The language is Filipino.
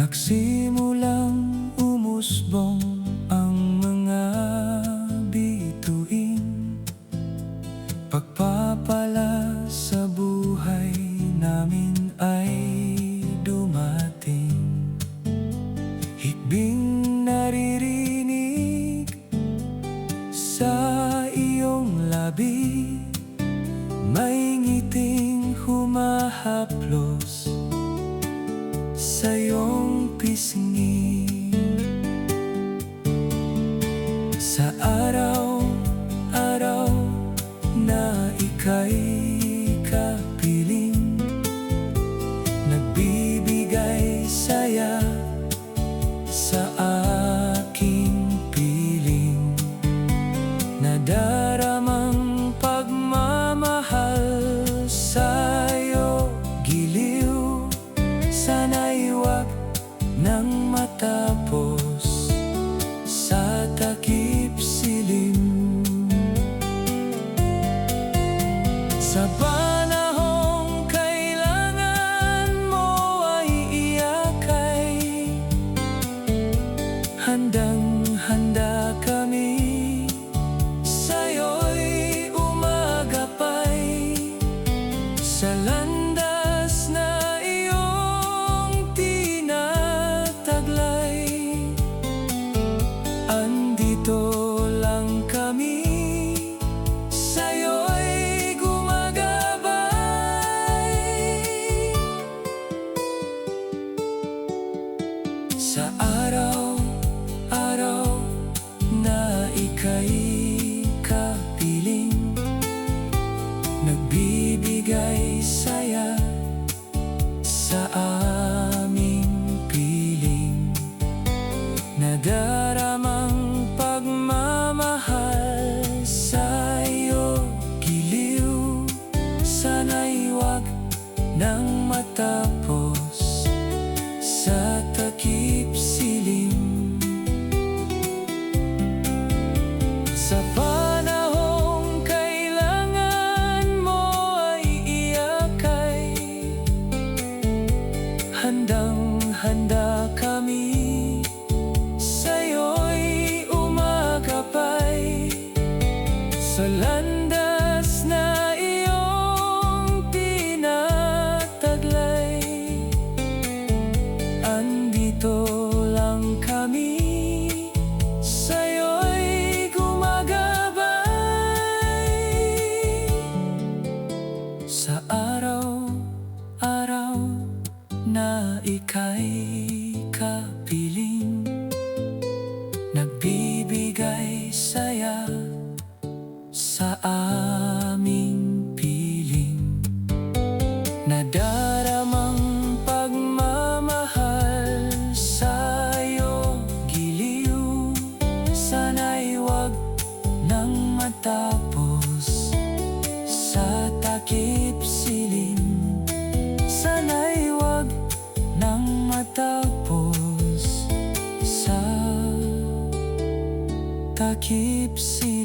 Nagsimulang umusbong ang mga bituin, pagpapala sa buhay namin ay dumating. Hikbing naririnig sa iyong labi, may ngiting humahaplos sa iyong pisngi. Sa araw-araw na ika'y kapiling, nagbibigay saya sa aking piling. Nadaramang pagmamahal sa'yo, giliw. Sana'y wag nang matapos sa takip silim. Sa panahong kailangan mo ay iyakay, handang-handa kami, sa'yo'y umagapay. Sa landas na iyong tinataglay, andito lang kami, sa'yo'y gumagabay. Sa araw-araw na ika'y kapiling, nagbibigay saya sa aming piling. Nadaramang pagmamahal sa'yo, giliw. Sana'y wag nang matapos sa takip silim. Sa panahong kailangan mo ay iyakay, handang-handa kami, sa'yo'y umagapay. Sa landas na iyong tinataglay, andito lang kami, sa'yo'y gumagabay. Sa araw-araw na ika'y kapiling, nagbibigay saya sa aming piling. Nadaramang pagmamahal sa'yo, giliw. Sana'y wag nang matapos sa takip silim. Sana'y wag nang matapos sa takip silim.